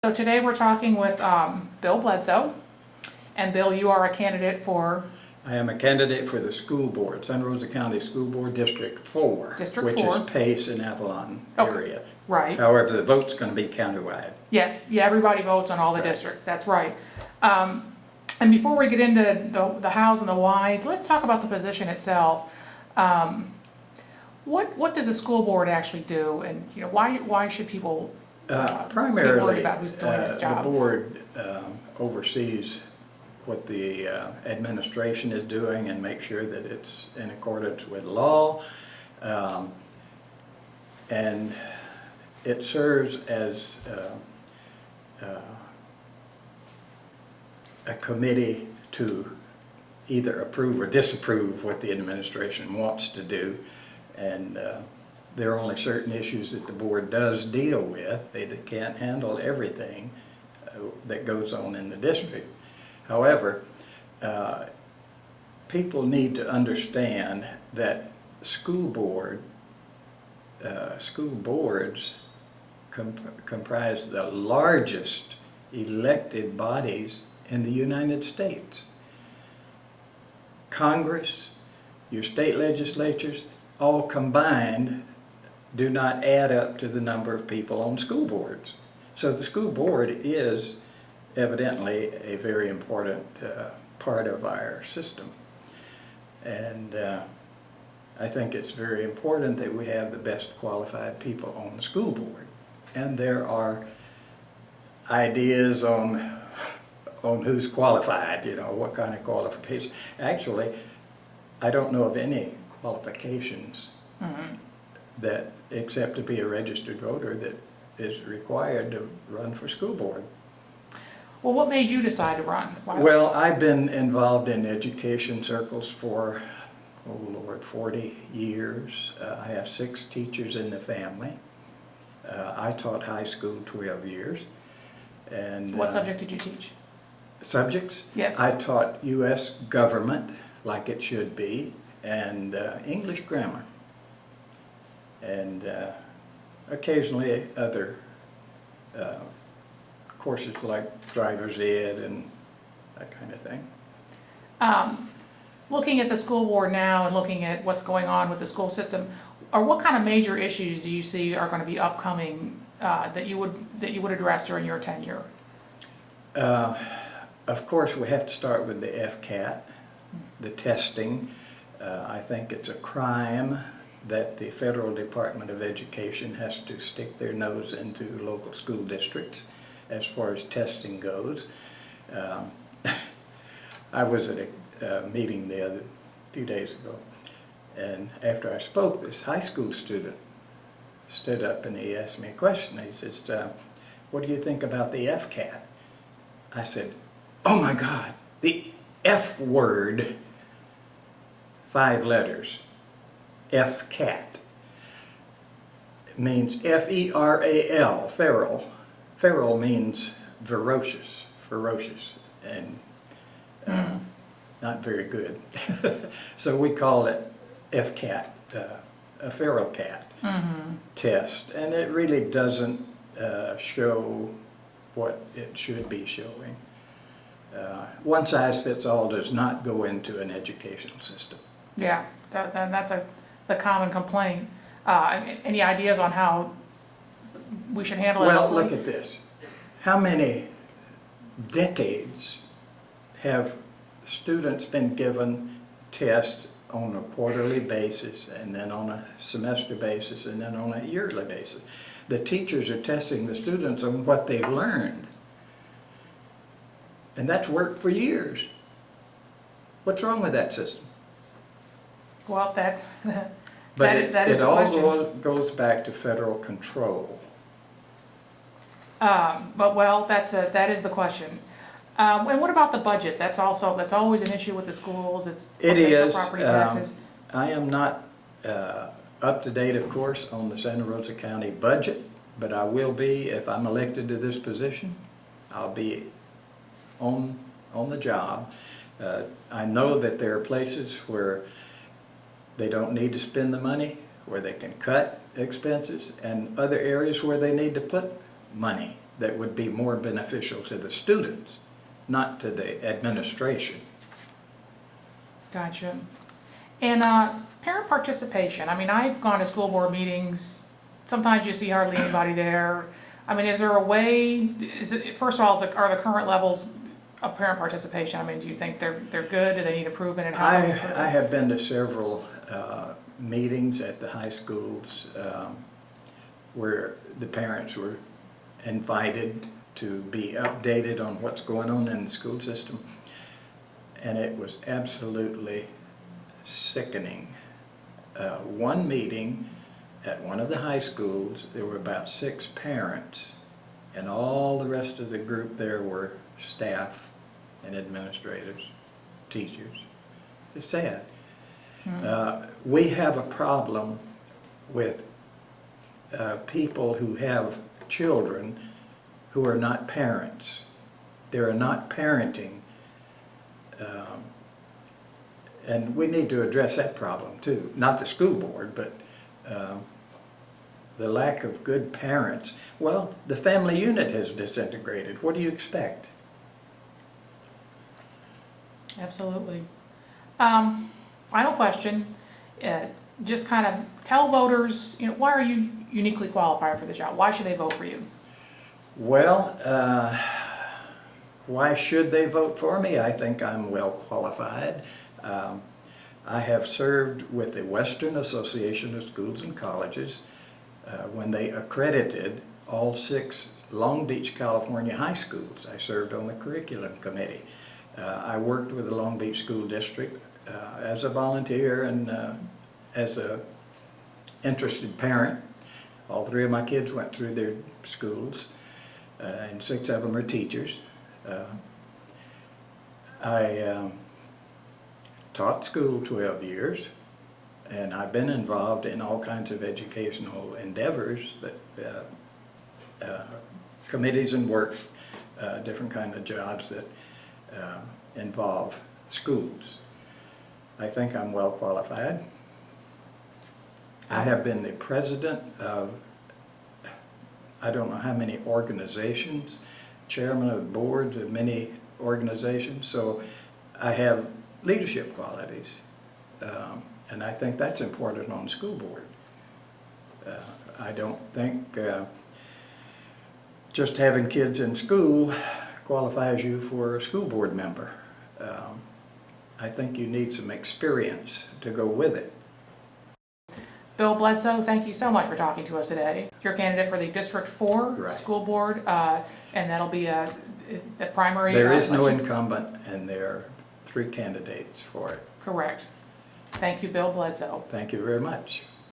So today we're talking with Bill Bledsoe. And Bill, you are a candidate for? I am a candidate for the school board, Santa Rosa County School Board District 4, which is Pace and Avalon area. Right. However, the vote's going to be countywide. Yes, yeah, everybody votes on all the districts, that's right. And before we get into the hows and the whys, let's talk about the position itself. What does a school board actually do, and why should people Primarily, be worried about who's doing this job? the board oversees what the administration is doing and make sure that it's in accordance with law. And it serves as a committee to either approve or disapprove what the administration wants to do. And there are only certain issues that the board does deal with. They can't handle everything that goes on in the district. However, people need to understand that school boards comprise the largest elected bodies in the United States. Congress, your state legislatures, all combined do not add up to the number of people on school boards. So the school board is evidently a very important part of our system. And I think it's very important that we have the best qualified people on the school board. And there are ideas on who's qualified, what kind of qualifications. Actually, I don't know of any qualifications that, except to be a registered voter, that is required to run for school board. Well, what made you decide to run? Well, I've been involved in education circles for, 40 years. I have 6 teachers in the family. I taught high school 12 years. And what subject did you teach? Subjects? Yes. I taught U.S. government, like it should be, and English grammar. And occasionally other courses like driver's ed and that kind of thing. Looking at the school board now and looking at what's going on with the school system, or what kind of major issues do you see are going to be upcoming that you would address during your tenure? Of course, we have to start with the FCAT, the testing. I think it's a crime that the Federal Department of Education has to stick their nose into local school districts as far as testing goes. I was at a meeting there a few days ago, and after I spoke, this high school student stood up and he asked me a question. He says, what do you think about the FCAT? I said, oh my God, the F word, 5 letters, FCAT. It means F-E-R-A-L, feral. Feral means ferocious, and not very good. So we call it FCAT, a feral cat test, and it really doesn't show what it should be showing. One size fits all does not go into an educational system. Yeah, that's the common complaint. Any ideas on how we should handle it? Well, look at this. How many decades have students been given tests on a quarterly basis, and then on a semester basis, and then on a yearly basis? The teachers are testing the students on what they've learned. And that's worked for years. What's wrong with that system? Well, that is it the all question. goes back to federal control. That is the question. And what about the budget? That's always an issue with the schools. It is. Property taxes. I am not up to date, of course, on the Santa Rosa County budget, but I will be if I'm elected to this position. I'll be on the job. I know that there are places where they don't need to spend the money, where they can cut expenses, and other areas where they need to put money that would be more beneficial to the students, not to the administration. Gotcha. And parent participation, I mean, I've gone to school board meetings, sometimes you see hardly anybody there. I mean, is there a way, first of all, are the current levels of parent participation, I mean, do you think they're good? Do they need improvement, and how do they improve? I have been to several meetings at the high schools where the parents were invited to be updated on what's going on in the school system, and it was absolutely sickening. One meeting at one of the high schools, there were about 6 parents, and all the rest of the group there were staff and administrators, teachers. It's sad. We have a problem with people who have children who are not parents. They are not parenting. And we need to address that problem too. Not the school board, but the lack of good parents. Well, the family unit has disintegrated. What do you expect? Absolutely. Final question, just kind of tell voters, why are you uniquely qualified for the job? Why should they vote for you? Well, why should they vote for me? I think I'm well qualified. I have served with the Western Association of Schools and Colleges when they accredited all 6 Long Beach, California high schools. I served on the curriculum committee. I worked with the Long Beach School District as a volunteer and as a interested parent. All 3 of my kids went through their schools, and 6 of them are teachers. I taught school 12 years, and I've been involved in all kinds of educational endeavors, that committees and work, different kind of jobs that involve schools. I think I'm well qualified. I have been the president of I don't know how many organizations, chairman of the boards of many organizations, so I have leadership qualities, and I think that's important on the school board. I don't think just having kids in school qualifies you for a school board member. I think you need some experience to go with it. Bill Bledsoe, thank you so much for talking to us today. You're a candidate for the District 4 Right. School Board, and that'll be the primary. There is no election. incumbent, and there are 3 candidates for it. Correct. Thank you, Bill Bledsoe. Thank you very much.